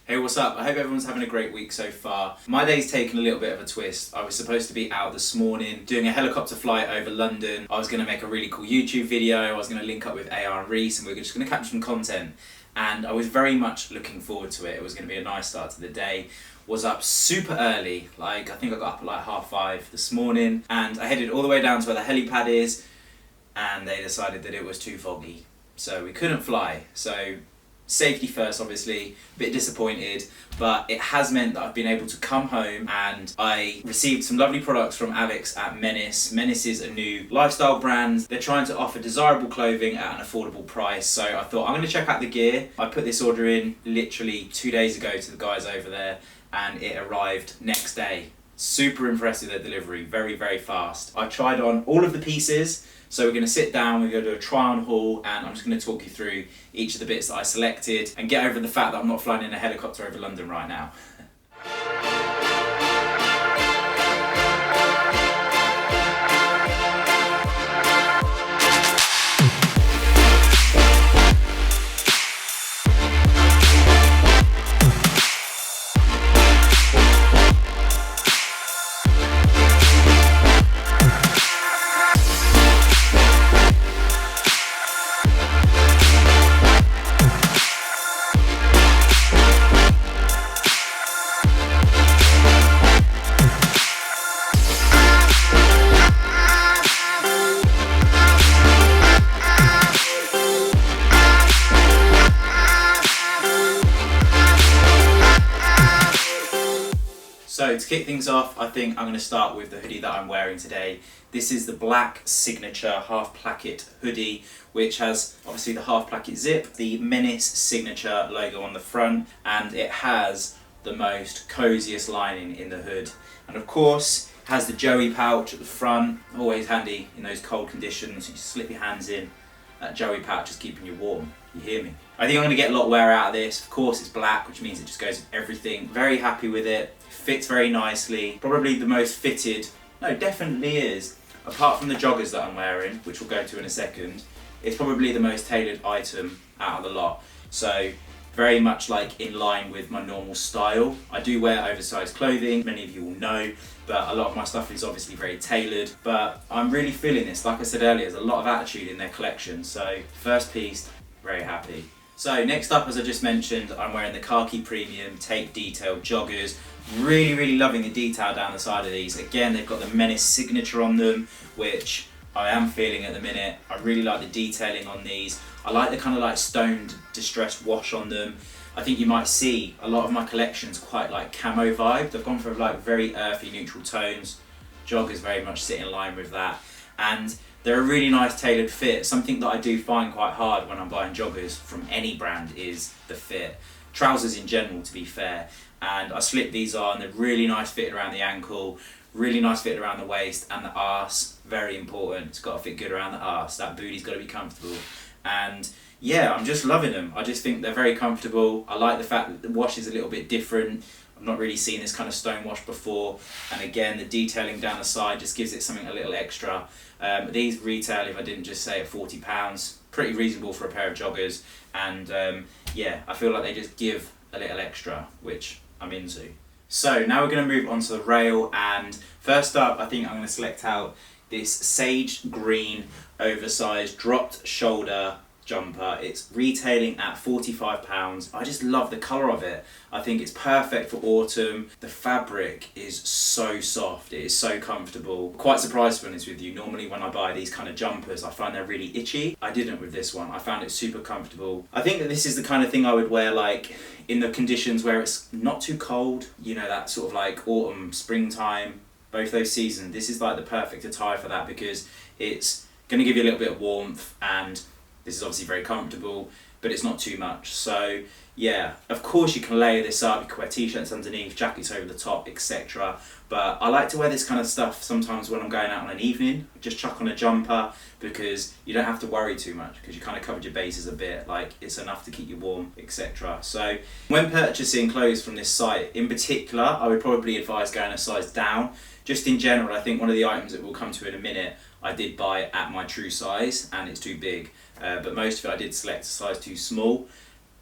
Hey, what's up? I hope everyone's having a great week so far. My day's taken a little bit of a twist. I was supposed to be out this morning doing a helicopter flight over London. I was going to make a really cool YouTube video. I was going to link up with AR and Reese and we were just going to capture some content. And I was very much looking forward to it. It was going to be a nice start to the day. Was up super early, I think I got up at like 5:30 this morning, and I headed all the way down to where the helipad is, and they decided that it was too foggy. So we couldn't fly. So safety first, obviously, a bit disappointed, but it has meant that I've been able to come home and I received some lovely products from Alex at MENS. MENS is a new lifestyle brand. They're trying to offer desirable clothing at an affordable price, so I thought I'm going to check out the gear. I put this order in literally 2 days ago to the guys over there and it arrived next day. Super impressed with their delivery, very, very fast. I tried on all of the pieces. So we're going to sit down, we're going to do a try on haul, and I'm just going to talk you through each of the bits that I selected and get over the fact that I'm not flying in a helicopter over London right now. So to kick things off, I think I'm going to start with the hoodie that I'm wearing today. This is the black signature half placket hoodie, which has obviously the half placket zip, the MENS signature logo on the front, and it has the most coziest lining in the hood. And of course, has the Joey pouch at the front, always handy in those cold conditions. You slip your hands in, that Joey pouch is keeping you warm. You hear me? I think I'm going to get a lot of wear out of this. Of course, it's black, which means it just goes with everything. Very happy with it. Fits very nicely. Probably the most fitted, no, definitely is. Apart from the joggers that I'm wearing, which we'll go to in a second, it's probably the most tailored item out of the lot. So very much like in line with my normal style. I do wear oversized clothing, many of you will know, but a lot of my stuff is obviously very tailored. But I'm really feeling this. Like I said earlier, there's a lot of attitude in their collection. So first piece, very happy. So next up, as I just mentioned, I'm wearing the khaki premium tape detail joggers. Really, really loving the detail down the side of these. Again, they've got the MENS signature on them, which I am feeling at the minute. I really like the detailing on these. I like the kind of like stoned distressed wash on them. I think you might see a lot of my collections quite like camo vibed. I've gone for like very earthy neutral tones. Joggers very much sit in line with that. And they're a really nice tailored fit. Something that I do find quite hard when I'm buying joggers from any brand is the fit. Trousers in general, to be fair. And I slipped these on, they're really nice fitted around the ankle, really nice fitted around the waist, and the arse, very important. It's got to fit good around the arse. That booty's got to be comfortable. And yeah, I'm just loving them. I just think they're very comfortable. I like the fact that the wash is a little bit different. I've not really seen this kind of stone wash before. And again, the detailing down the side just gives it something a little extra. These retail, if I didn't just say, at £40. Pretty reasonable for a pair of joggers. And yeah, I feel like they just give a little extra, which I'm into. So now we're going to move on to the rail, and first up I think I'm going to select out this sage green oversized dropped shoulder jumper. It's retailing at £45. I just love the colour of it. I think it's perfect for autumn. The fabric is so soft, it is so comfortable. Quite surprised, to be honest with you. Normally when I buy these kind of jumpers I find they're really itchy. I didn't with this one. I found it super comfortable. I think that this is the kind of thing I would wear like in the conditions where it's not too cold, you know, that sort of like autumn, springtime, both those seasons. This is like the perfect attire for that because it's going to give you a little bit of warmth, and this is obviously very comfortable, but it's not too much. So yeah, of course you can layer this up. You can wear t-shirts underneath, jackets over the top, etc. But I like to wear this kind of stuff sometimes when I'm going out on an evening. Just chuck on a jumper because you don't have to worry too much because you kind of covered your bases a bit. Like, it's enough to keep you warm, etc. So when purchasing clothes from this site in particular, I would probably advise going a size down. Just in general, I think one of the items that we'll come to in a minute, I did buy at my true size and it's too big. But most of it I did select a size too small.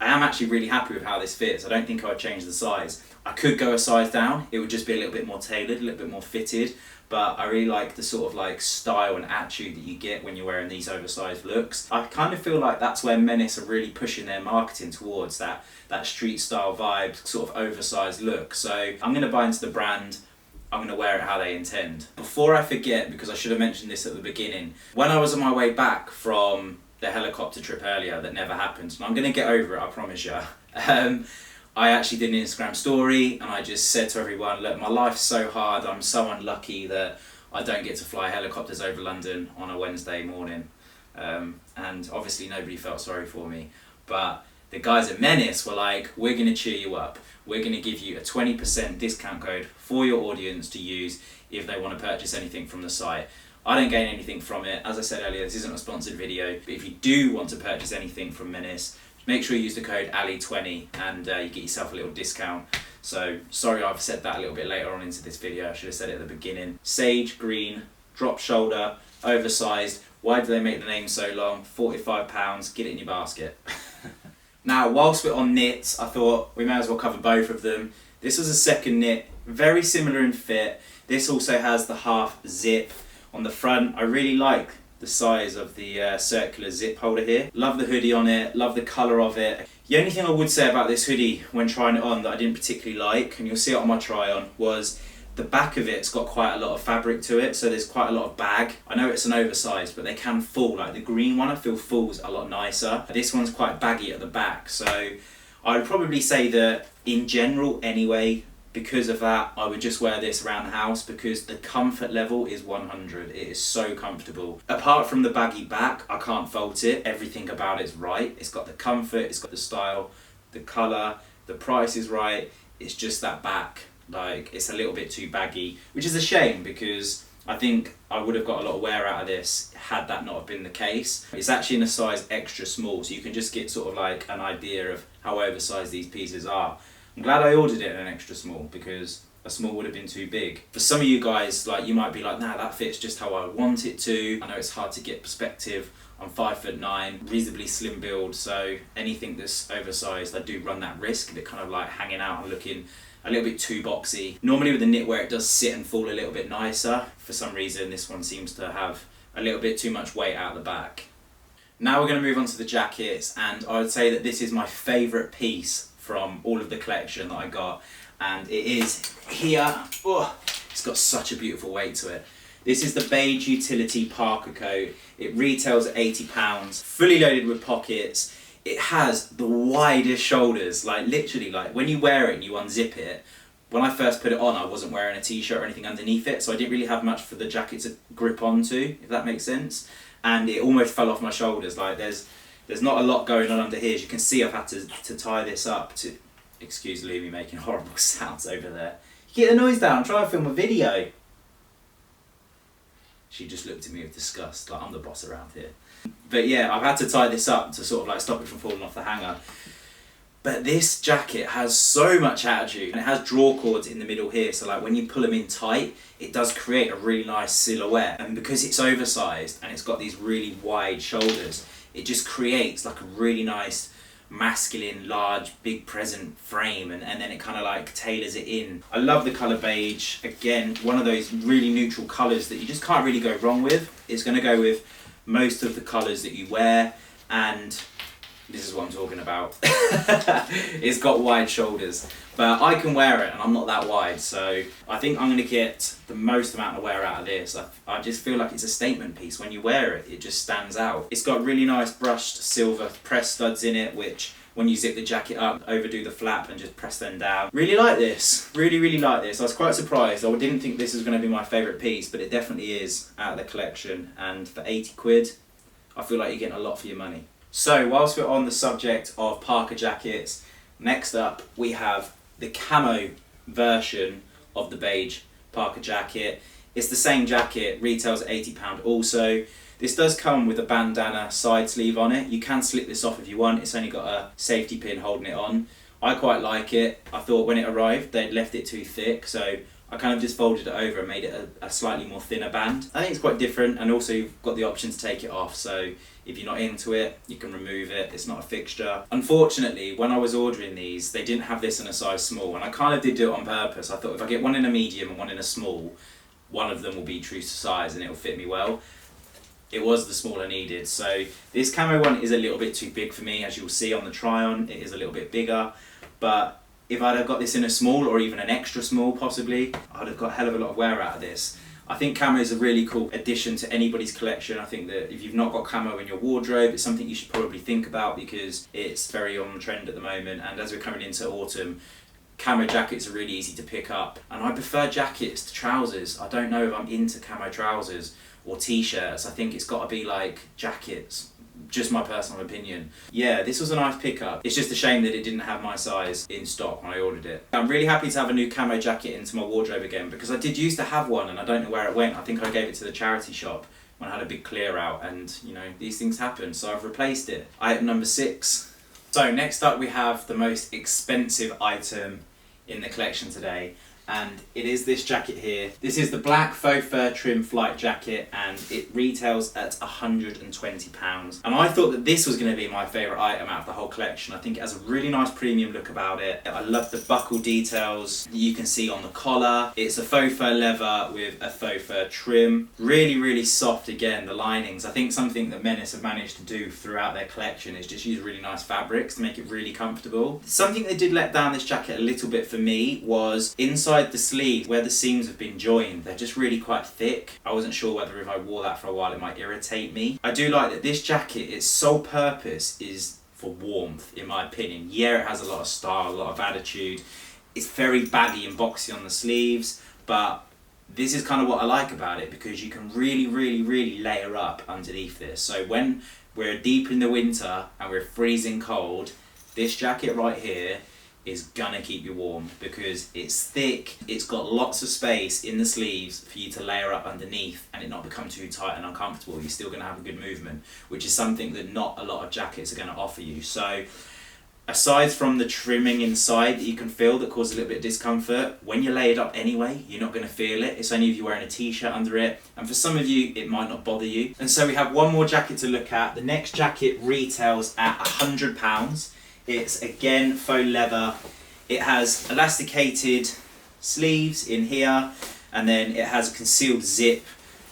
I am actually really happy with how this fits. I don't think I would change the size. I could go a size down, it would just be a little bit more tailored, a little bit more fitted, but I really like the sort of like style and attitude that you get when you're wearing these oversized looks. I kind of feel like that's where MENS are really pushing their marketing towards, that street style vibe, sort of oversized look. So I'm going to buy into the brand. I'm going to wear it how they intend. Before I forget, because I should have mentioned this at the beginning, when I was on my way back from the helicopter trip earlier that never happened, and I'm going to get over it, I promise you. I actually did an Instagram story and I just said to everyone, look, my life's so hard, I'm so unlucky that I don't get to fly helicopters over London on a Wednesday morning. And obviously nobody felt sorry for me, but the guys at MENS were like, we're going to cheer you up. We're going to give you a 20% discount code for your audience to use if they want to purchase anything from the site. I don't gain anything from it. As I said earlier, this isn't a sponsored video, but if you do want to purchase anything from MENS, make sure you use the code Ali20 and you get yourself a little discount. So, sorry I've said that a little bit later on into this video, I should have said it at the beginning. Sage green, drop shoulder, oversized. Why do they make the name so long? £45, get it in your basket. Now, whilst we're on knits, I thought we may as well cover both of them. This was a second knit, very similar in fit. This also has the half zip on the front. I really like the size of the circular zip holder here. Love the hoodie on it, love the colour of it. The only thing I would say about this hoodie when trying it on that I didn't particularly like, and you'll see it on my try on, was the back of it's got quite a lot of fabric to it, so there's quite a lot of bag. I know it's an oversized, but they can fall. Like the green one I feel falls a lot nicer. This one's quite baggy at the back, so I would probably say that in general anyway, because of that, I would just wear this around the house because the comfort level is 100. It is so comfortable. Apart from the baggy back, I can't fault it. Everything about it's right. It's got the comfort, it's got the style, the colour, the price is right. It's just that back, like it's a little bit too baggy, which is a shame because I think I would have got a lot of wear out of this had that not have been the case. It's actually in a size extra small, so you can just get sort of like an idea of how oversized these pieces are. I'm glad I ordered it in an extra small because a small would have been too big. For some of you guys, like you might be like, nah, that fits just how I want it to. I know it's hard to get perspective. I'm 5'9", reasonably slim build, so anything that's oversized, I do run that risk of it kind of like hanging out and looking a little bit too boxy. Normally with the knitwear it does sit and fall a little bit nicer. For some reason this one seems to have a little bit too much weight out the back. Now we're going to move on to the jackets, and I would say that this is my favourite piece from all of the collection that I got, and it is here. Oh, it's got such a beautiful weight to it. This is the beige utility Parker coat. It retails at £80, fully loaded with pockets. It has the widest shoulders, like literally, like when you wear it and you unzip it. When I first put it on, I wasn't wearing a t-shirt or anything underneath it, so I didn't really have much for the jacket to grip onto, if that makes sense. And it almost fell off my shoulders. Like there's not a lot going on under here. As you can see, I've had to tie this up to, excuse me making horrible sounds over there. Get the noise down, I'm trying to film a video. She just looked at me with disgust, like I'm the boss around here. But yeah, I've had to tie this up to sort of like stop it from falling off the hanger. But this jacket has so much attitude, and it has draw cords in the middle here, so like when you pull them in tight, it does create a really nice silhouette. And because it's oversized and it's got these really wide shoulders, it just creates like a really nice masculine, large, big present frame, and then it kind of like tailors it in. I love the colour beige. Again, one of those really neutral colours that you just can't really go wrong with. It's going to go with most of the colours that you wear, and this is what I'm talking about. It's got wide shoulders, but I can wear it and I'm not that wide, so I think I'm going to get the most amount of wear out of this. I just feel like it's a statement piece. When you wear it, it just stands out. It's got really nice brushed silver press studs in it, which when you zip the jacket up, overdo the flap and just press them down. Really like this, really like this. I was quite surprised. I didn't think this was going to be my favourite piece, but it definitely is out of the collection, and for 80 quid, I feel like you're getting a lot for your money. So whilst we're on the subject of Parker jackets, next up we have the camo version of the beige Parker jacket. It's the same jacket, retails at £80 also. This does come with a bandana side sleeve on it. You can slip this off if you want. It's only got a safety pin holding it on. I quite like it. I thought when it arrived they'd left it too thick, so I kind of just folded it over and made it a slightly more thinner band. I think it's quite different, and also you've got the option to take it off, so if you're not into it, you can remove it. It's not a fixture. Unfortunately, when I was ordering these, they didn't have this in a size small, and I kind of did do it on purpose. I thought if I get one in a medium and one in a small, one of them will be true to size and it'll fit me well. It was the small I needed. So this camo one is a little bit too big for me. As you'll see on the try on, it is a little bit bigger, but if I'd have got this in a small or even an extra small possibly, I'd have got a hell of a lot of wear out of this. I think camo is a really cool addition to anybody's collection. I think that if you've not got camo in your wardrobe, it's something you should probably think about because it's very on trend at the moment, and as we're coming into autumn, camo jackets are really easy to pick up. And I prefer jackets to trousers. I don't know if I'm into camo trousers or t-shirts. I think it's got to be like jackets. Just my personal opinion. Yeah, this was a nice pickup. It's just a shame that it didn't have my size in stock when I ordered it. I'm really happy to have a new camo jacket into my wardrobe again because I did used to have one and I don't know where it went. I think I gave it to the charity shop when I had a big clear out, and you know, these things happen, so I've replaced it. Item number 6. So next up we have the most expensive item in the collection today, and it is this jacket here. This is the black faux fur trim flight jacket, and it retails at £120. And I thought that this was going to be my favourite item out of the whole collection. I think it has a really nice premium look about it. I love the buckle details that you can see on the collar. It's a faux fur leather with a faux fur trim. Really, really soft again, the linings. I think something that MENS have managed to do throughout their collection is just use really nice fabrics to make it really comfortable. Something that did let down this jacket a little bit for me was inside the sleeve where the seams have been joined. They're just really quite thick. I wasn't sure whether if I wore that for a while it might irritate me. I do like that this jacket, its sole purpose is for warmth in my opinion. Yeah, it has a lot of style, a lot of attitude. It's very baggy and boxy on the sleeves, but this is kind of what I like about it because you can really, really, really layer up underneath this. So when we're deep in the winter and we're freezing cold, this jacket right here is gonna keep you warm because it's thick, it's got lots of space in the sleeves for you to layer up underneath and it not become too tight and uncomfortable. You're still gonna have a good movement, which is something that not a lot of jackets are gonna offer you. So aside from the trimming inside that you can feel that causes a little bit of discomfort, when you're layered up anyway, you're not gonna feel it. It's only if you're wearing a t-shirt under it, and for some of you, it might not bother you. And so we have one more jacket to look at. The next jacket retails at £100. It's again faux leather. It has elasticated sleeves in here, and then it has a concealed zip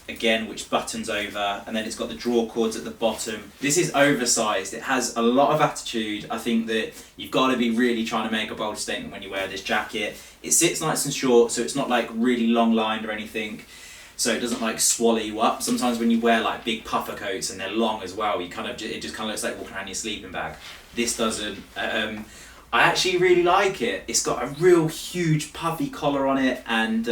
again which buttons over, and then it's got the draw cords at the bottom. This is oversized. It has a lot of attitude. I think that you've got to be really trying to make a bold statement when you wear this jacket. It sits nice and short, so it's not like really long lined or anything, so it doesn't like swallow you up. Sometimes when you wear like big puffer coats and they're long as well, you kind of it just kind of looks like walking around your sleeping bag. This doesn't. I actually really like it. It's got a real huge puffy collar on it, and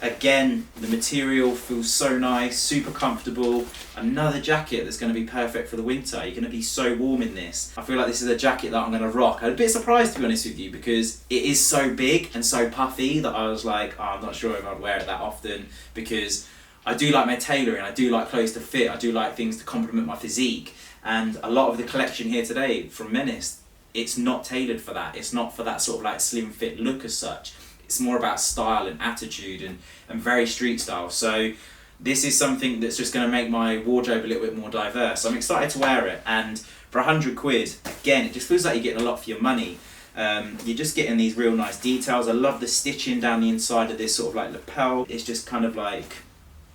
again, the material feels so nice, super comfortable. Another jacket that's going to be perfect for the winter. You're going to be so warm in this. I feel like this is a jacket that I'm going to rock. I'm a bit surprised, to be honest with you, because it is so big and so puffy that I was like, oh, I'm not sure if I'd wear it that often, because I do like my tailoring, I do like clothes to fit, I do like things to complement my physique, and a lot of the collection here today from MENS, it's not tailored for that. It's not for that sort of like slim fit look as such. It's more about style and attitude and very street style. So this is something that's just going to make my wardrobe a little bit more diverse. I'm excited to wear it, and for £100, again, it just feels like you're getting a lot for your money. You're just getting these real nice details. I love the stitching down the inside of this sort of like lapel. It's just kind of like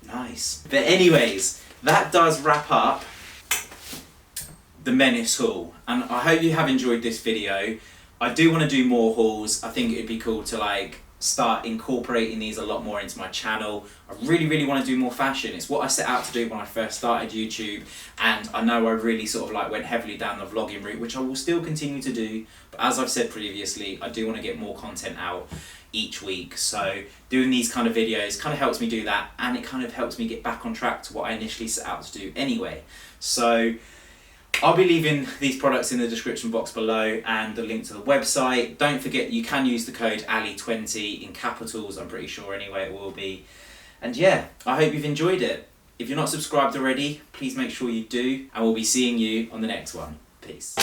nice. But anyways, that does wrap up the MENS haul, and I hope you have enjoyed this video. I do want to do more hauls. I think it'd be cool to like start incorporating these a lot more into my channel. I really want to do more fashion. It's what I set out to do when I first started YouTube, and I know I really sort of like went heavily down the vlogging route, which I will still continue to do, but as I've said previously, I do want to get more content out each week. So doing these kind of videos kind of helps me do that, and it kind of helps me get back on track to what I initially set out to do anyway. So I'll be leaving these products in the description box below and the link to the website. Don't forget you can use the code Ali20 in capitals, I'm pretty sure anyway it will be. And yeah, I hope you've enjoyed it. If you're not subscribed already, please make sure you do, and we'll be seeing you on the next one. Peace.